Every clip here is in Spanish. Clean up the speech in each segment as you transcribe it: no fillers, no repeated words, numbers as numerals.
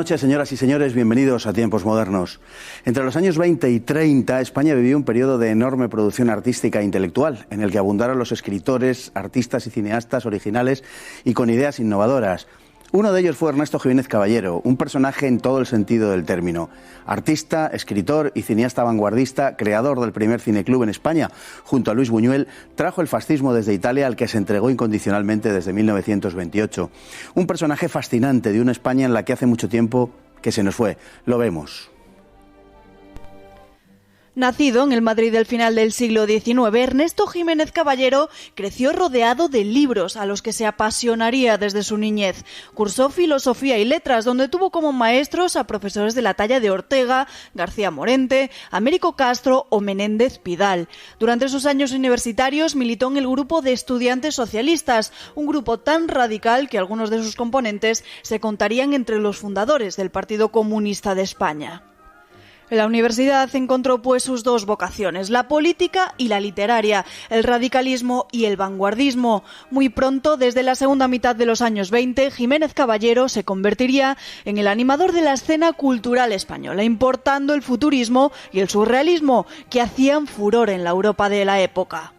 noches, señoras y señores, bienvenidos a Tiempos Modernos. Entre los años 20 y 30, España vivió un periodo de enorme producción artística e intelectual, en el que abundaron los escritores, artistas y cineastas originales y con ideas innovadoras. Uno de ellos fue Ernesto Jiménez Caballero, un personaje en todo el sentido del término. Artista, escritor y cineasta vanguardista, creador del primer cineclub en España, junto a Luis Buñuel, trajo el fascismo desde Italia, al que se entregó incondicionalmente desde 1928. Un personaje fascinante de una España en la que hace mucho tiempo que se nos fue. Lo vemos. Nacido en el Madrid del final del siglo XIX, Ernesto Jiménez Caballero creció rodeado de libros a los que se apasionaría desde su niñez. Cursó Filosofía y Letras, donde tuvo como maestros a profesores de la talla de Ortega, García Morente, Américo Castro o Menéndez Pidal. Durante sus años universitarios militó en el grupo de estudiantes socialistas, un grupo tan radical que algunos de sus componentes se contarían entre los fundadores del Partido Comunista de España. En la universidad encontró pues sus dos vocaciones, la política y la literaria, el radicalismo y el vanguardismo. Muy pronto, desde la segunda mitad de los años 20, Jiménez Caballero se convertiría en el animador de la escena cultural española, importando el futurismo y el surrealismo, que hacían furor en la Europa de la época.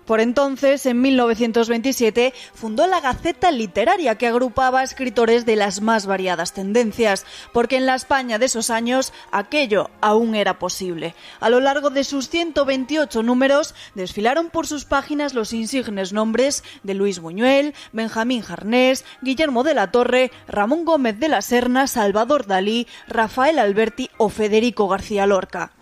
Por entonces, en 1927, fundó la Gaceta Literaria, que agrupaba a escritores de las más variadas tendencias, porque en la España de esos años aquello aún era posible. A lo largo de sus 128 números, desfilaron por sus páginas los insignes nombres de Luis Buñuel, Benjamín Jarnés, Guillermo de la Torre, Ramón Gómez de la Serna, Salvador Dalí, Rafael Alberti o Federico García Lorca.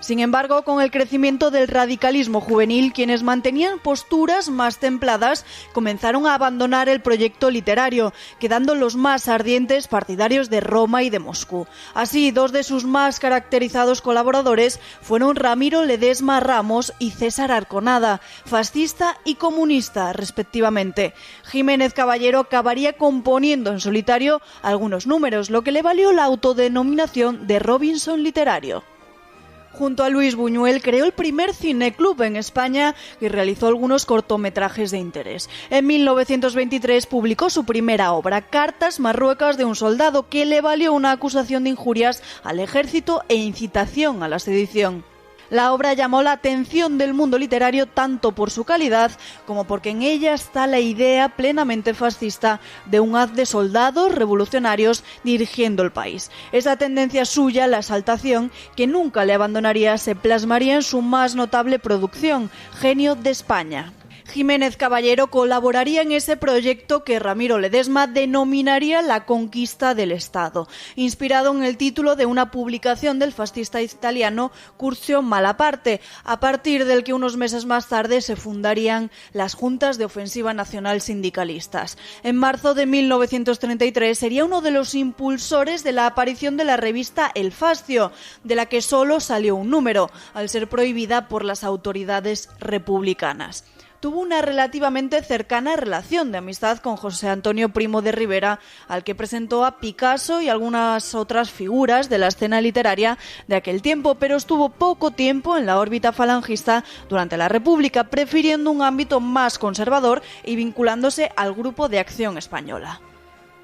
Sin embargo, con el crecimiento del radicalismo juvenil, quienes mantenían posturas más templadas comenzaron a abandonar el proyecto literario, quedando los más ardientes partidarios de Roma y de Moscú. Así, dos de sus más caracterizados colaboradores fueron Ramiro Ledesma Ramos y César Arconada, fascista y comunista, respectivamente. Jiménez Caballero acabaría componiendo en solitario algunos números, lo que le valió la autodenominación de Robinson literario. Junto a Luis Buñuel creó el primer cineclub en España y realizó algunos cortometrajes de interés. En 1923 publicó su primera obra, Cartas marruecas de un soldado, que le valió una acusación de injurias al ejército e incitación a la sedición. La obra llamó la atención del mundo literario tanto por su calidad como porque en ella está la idea plenamente fascista de un haz de soldados revolucionarios dirigiendo el país. Esa tendencia suya, la exaltación, que nunca le abandonaría, se plasmaría en su más notable producción, Genio de España. Jiménez Caballero colaboraría en ese proyecto que Ramiro Ledesma denominaría La conquista del Estado, inspirado en el título de una publicación del fascista italiano Curzio Malaparte, a partir del que unos meses más tarde se fundarían las Juntas de Ofensiva Nacional Sindicalistas. En marzo de 1933 sería uno de los impulsores de la aparición de la revista El Fascio, de la que solo salió un número, al ser prohibida por las autoridades republicanas. Tuvo una relativamente cercana relación de amistad con José Antonio Primo de Rivera, al que presentó a Picasso y algunas otras figuras de la escena literaria de aquel tiempo, pero estuvo poco tiempo en la órbita falangista durante la República, prefiriendo un ámbito más conservador y vinculándose al Grupo de Acción Española.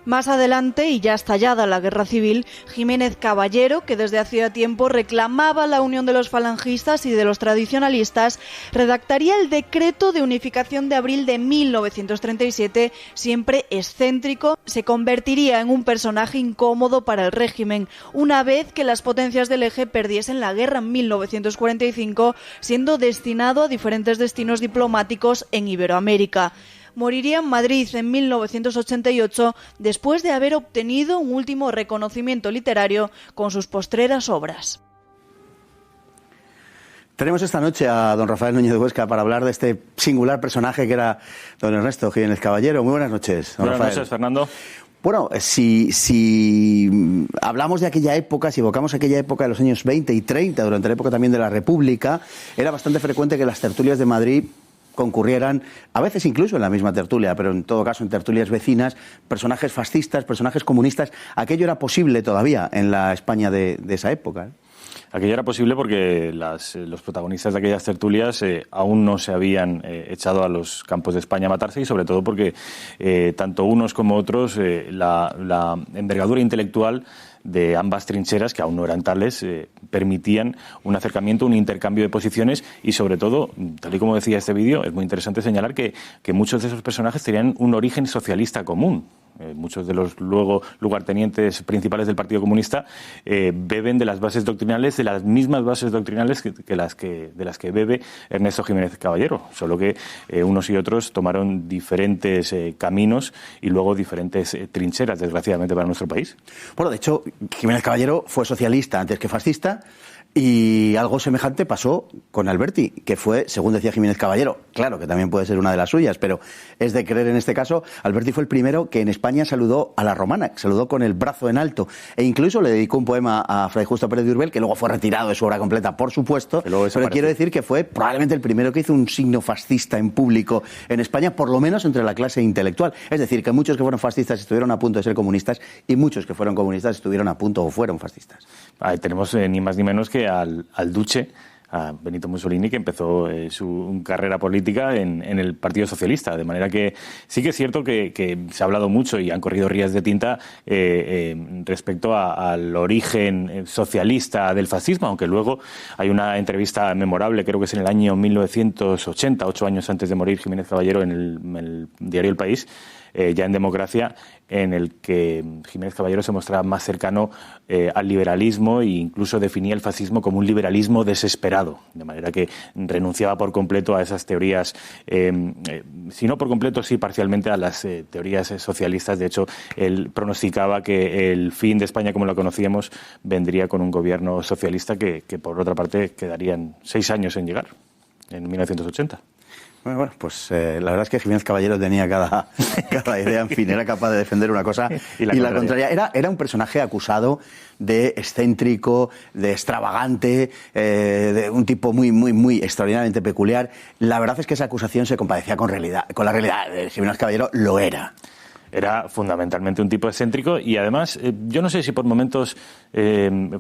Más adelante, y ya estallada la guerra civil, Jiménez Caballero, que desde hacía tiempo reclamaba la unión de los falangistas y de los tradicionalistas, redactaría el decreto de unificación de abril de 1937, siempre excéntrico, se convertiría en un personaje incómodo para el régimen, una vez que las potencias del eje perdiesen la guerra en 1945, siendo destinado a diferentes destinos diplomáticos en Iberoamérica. Moriría en Madrid en 1988 después de haber obtenido un último reconocimiento literario con sus postreras obras. Tenemos esta noche a don Rafael Núñez de Huesca para hablar de este singular personaje que era don Ernesto Jiménez Caballero. Muy buenas noches, don Rafael. Buenas noches, Fernando. Bueno, si hablamos de aquella época, si evocamos aquella época de los años 20 y 30, durante la época también de la República, era bastante frecuente que las tertulias de Madrid concurrieran, a veces incluso en la misma tertulia, pero en todo caso en tertulias vecinas, personajes fascistas, personajes comunistas. Aquello era posible todavía en la España de esa época, ¿eh? Aquello era posible porque los protagonistas de aquellas tertulias aún no se habían echado a los campos de España a matarse, y sobre todo porque tanto unos como otros la envergadura intelectual de ambas trincheras, que aún no eran tales, permitían un acercamiento, un intercambio de posiciones, y sobre todo, tal y como decía este vídeo, es muy interesante señalar que muchos de esos personajes tenían un origen socialista común. Muchos de los luego lugartenientes principales del Partido Comunista beben de las bases doctrinales, de las mismas bases doctrinales de las que bebe Ernesto Jiménez Caballero, solo que unos y otros tomaron diferentes caminos y luego diferentes trincheras, desgraciadamente, para nuestro país. Bueno, de hecho, Jiménez Caballero fue socialista antes que fascista. Y algo semejante pasó con Alberti, que fue, según decía Jiménez Caballero, claro que también puede ser una de las suyas, pero es de creer en este caso, Alberti fue el primero que en España saludó a la romana, saludó con el brazo en alto, e incluso le dedicó un poema a Fray Justo Pérez de Urbel, que luego fue retirado de su obra completa, por supuesto, pero quiero decir que fue probablemente el primero que hizo un signo fascista en público en España, por lo menos entre la clase intelectual. Es decir, que muchos que fueron fascistas estuvieron a punto de ser comunistas, y muchos que fueron comunistas estuvieron a punto o fueron fascistas. Tenemos ni más ni menos que al duce, a Benito Mussolini, que empezó su carrera política en el Partido Socialista, de manera que sí que es cierto que se ha hablado mucho y han corrido rías de tinta respecto al origen socialista del fascismo, aunque luego hay una entrevista memorable, creo que es en el año 1980, 8 años antes de morir Jiménez Caballero, en el diario El País, ya en Democracia, en el que Jiménez Caballero se mostraba más cercano al liberalismo e incluso definía el fascismo como un liberalismo desesperado, de manera que renunciaba por completo a esas teorías, si no por completo, sí parcialmente, a las teorías socialistas. De hecho, él pronosticaba que el fin de España como la conocíamos vendría con un gobierno socialista que por otra parte quedarían 6 años en llegar, en 1980. Bueno, pues la verdad es que Jiménez Caballero tenía cada idea, en fin, era capaz de defender una cosa y la contraria. Era un personaje acusado de excéntrico, de extravagante, de un tipo muy extraordinariamente peculiar. La verdad es que esa acusación se compadecía con la realidad. Jiménez Caballero lo era. Era fundamentalmente un tipo excéntrico y además, yo no sé si por momentos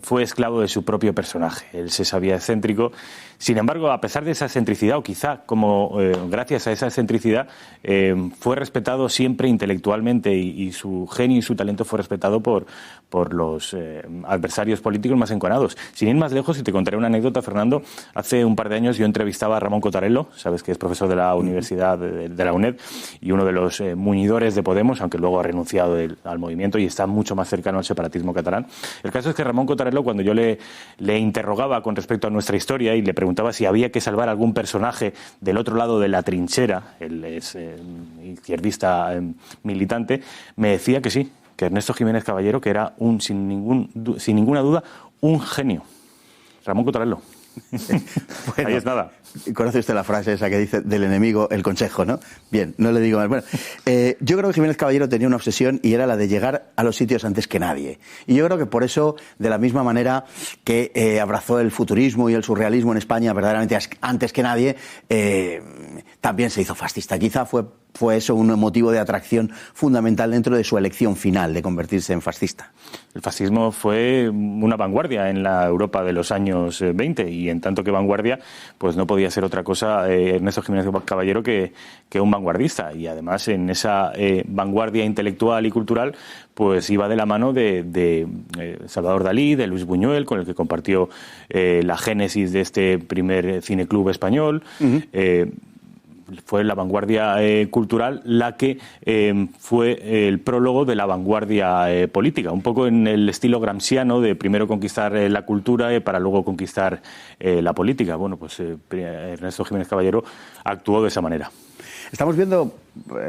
fue esclavo de su propio personaje. Él se sabía excéntrico. Sin embargo, a pesar de esa excentricidad, o quizá como gracias a esa excentricidad, fue respetado siempre intelectualmente y su genio y su talento fue respetado por los adversarios políticos más enconados. Sin ir más lejos, y te contaré una anécdota, Fernando, hace un par de años yo entrevistaba a Ramón Cottarello, sabes que es profesor de la Universidad de la UNED y uno de los muñidores de Podemos, aunque luego ha renunciado al movimiento y está mucho más cercano al separatismo catalán. El caso es que Ramón Cottarello, cuando yo le interrogaba con respecto a nuestra historia y le preguntaba si había que salvar algún personaje del otro lado de la trinchera, él es izquierdista militante, me decía que sí, que Ernesto Jiménez Caballero, que era sin ninguna duda un genio. Ramón Cottarello. Bueno, ahí es nada. Conoce usted la frase esa que dice del enemigo el consejo, ¿no? Bien, no le digo más. Bueno, yo creo que Jiménez Caballero tenía una obsesión y era la de llegar a los sitios antes que nadie. Y yo creo que por eso, de la misma manera que abrazó el futurismo y el surrealismo en España verdaderamente antes que nadie, también se hizo fascista. Quizá fue eso un motivo de atracción fundamental dentro de su elección final de convertirse en fascista. El fascismo fue una vanguardia en la Europa de los años 20 y en tanto que vanguardia, pues no podía ser otra cosa Ernesto Jiménez Caballero que un vanguardista. Y además en esa vanguardia intelectual y cultural pues iba de la mano de Salvador Dalí, de Luis Buñuel, con el que compartió la génesis de este primer cineclub español. Fue la vanguardia cultural la que fue el prólogo de la vanguardia política, un poco en el estilo gramsciano de primero conquistar la cultura para luego conquistar la política. Bueno, pues Ernesto Jiménez Caballero actuó de esa manera. Estamos viendo,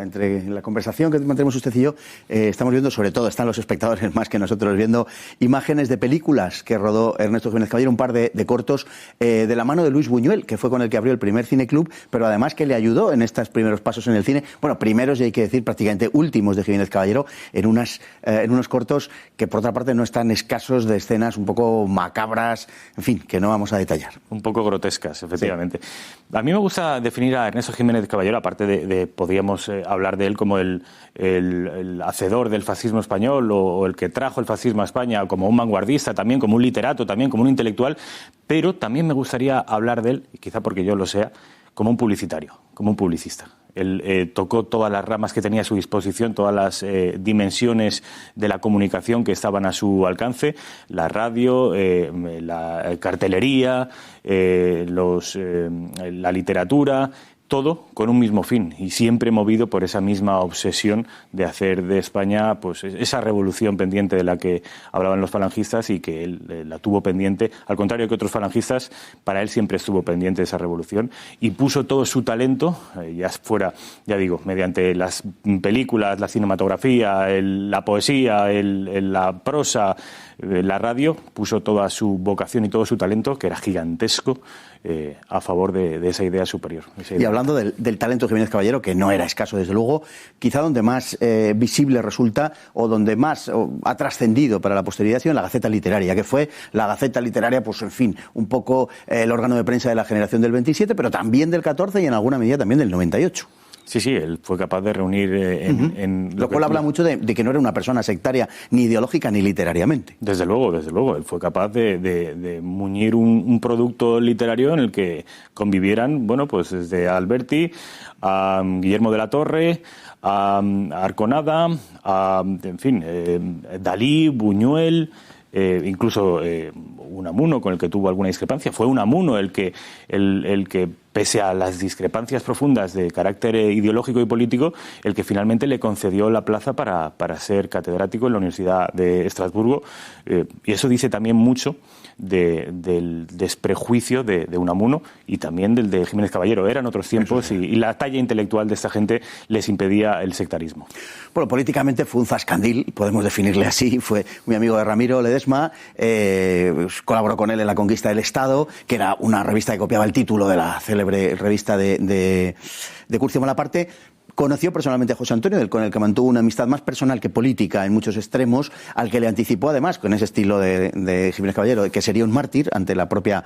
entre la conversación que mantenemos usted y yo, estamos viendo, sobre todo, están los espectadores más que nosotros viendo imágenes de películas que rodó Ernesto Jiménez Caballero, un par de cortos de la mano de Luis Buñuel, que fue con el que abrió el primer cineclub, pero además que le ayudó en estos primeros pasos en el cine. Bueno, primeros y hay que decir prácticamente últimos de Jiménez Caballero, en unos cortos que por otra parte no están escasos de escenas un poco macabras, en fin, que no vamos a detallar. Un poco grotescas, efectivamente. Sí. A mí me gusta definir a Ernesto Jiménez Caballero, aparte de podíamos podemos hablar de él como el hacedor del fascismo español o el que trajo el fascismo a España, como un vanguardista, también como un literato, también como un intelectual, pero también me gustaría hablar de él, quizá porque yo lo sea, como un publicitario, como un publicista. Él tocó todas las ramas que tenía a su disposición, todas las dimensiones de la comunicación que estaban a su alcance, la radio, la cartelería, la literatura, todo con un mismo fin y siempre movido por esa misma obsesión de hacer de España pues esa revolución pendiente de la que hablaban los falangistas y que él la tuvo pendiente, al contrario que otros falangistas, para él siempre estuvo pendiente de esa revolución y puso todo su talento, ya fuera, ya digo, mediante las películas, la cinematografía, la poesía, la prosa, la radio, puso toda su vocación y todo su talento, que era gigantesco, a favor de esa idea superior. Y hablando del talento Jiménez Caballero, que no era escaso desde luego, quizá donde más visible resulta o donde más ha trascendido para la posteridad ha sido en la Gaceta Literaria, que fue la Gaceta Literaria, pues en fin, un poco el órgano de prensa de la generación del 27, pero también del 14 y en alguna medida también del 98. Sí, él fue capaz de reunir en lo cual habla mucho de que no era una persona sectaria ni ideológica ni literariamente. Desde luego. Él fue capaz de muñir un producto literario en el que convivieran, bueno, pues desde Alberti a Guillermo de la Torre, a Arconada, en fin, Dalí, Buñuel, incluso Unamuno, con el que tuvo alguna discrepancia. Fue Unamuno el que pese a las discrepancias profundas de carácter ideológico y político, el que finalmente le concedió la plaza para ser catedrático en la Universidad de Estrasburgo. Y eso dice también mucho del desprejuicio de Unamuno y también del de Jiménez Caballero. Eran otros tiempos y la talla intelectual de esta gente les impedía el sectarismo. Bueno, políticamente fue un zascandil, podemos definirle así. Fue muy amigo de Ramiro Ledesma, colaboró con él en La Conquista del Estado, que era una revista que copiaba el título de la célebre revista de Curcio Malaparte. Conoció personalmente a José Antonio, con el que mantuvo una amistad más personal que política en muchos extremos, al que le anticipó además, con ese estilo de Jiménez Caballero, que sería un mártir ante la propia,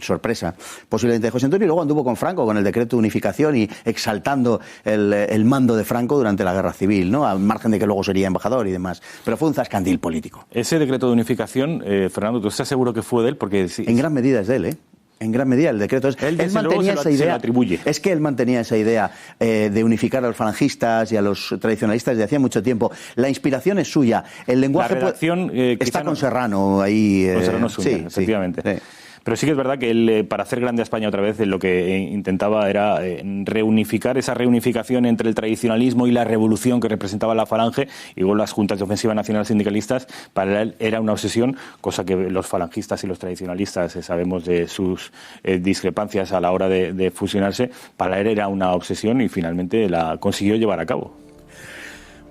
sorpresa posiblemente de José Antonio, y luego anduvo con Franco, con el decreto de unificación y exaltando el mando de Franco durante la Guerra Civil, ¿no? Al margen de que luego sería embajador y demás. Pero fue un zascandil político. Ese decreto de unificación, Fernando, ¿tú estás seguro que fue de él? Porque en gran medida es de él, ¿eh? En gran medida el decreto es. Él mantenía esa idea. Se lo atribuye. Es que él mantenía esa idea de unificar a los falangistas y a los tradicionalistas desde hacía mucho tiempo. La inspiración es suya. El lenguaje la redacción, está con Serrano ahí. Con Serrano suya, sí, efectivamente. Sí. Pero sí que es verdad que él, para hacer grande a España otra vez, lo que intentaba era reunificar esa reunificación entre el tradicionalismo y la revolución que representaba la Falange, y luego las juntas de ofensiva nacional sindicalistas. Para él era una obsesión, cosa que los falangistas y los tradicionalistas sabemos de sus discrepancias a la hora de fusionarse. Para él era una obsesión y finalmente la consiguió llevar a cabo.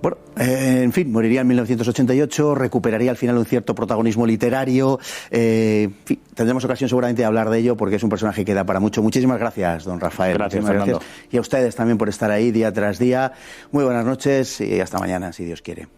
Bueno, en fin, moriría en 1988, recuperaría al final un cierto protagonismo literario. Tendremos ocasión seguramente de hablar de ello porque es un personaje que da para mucho. Muchísimas gracias, don Rafael. Gracias, Fernando. Y a ustedes también por estar ahí día tras día. Muy buenas noches y hasta mañana, si Dios quiere.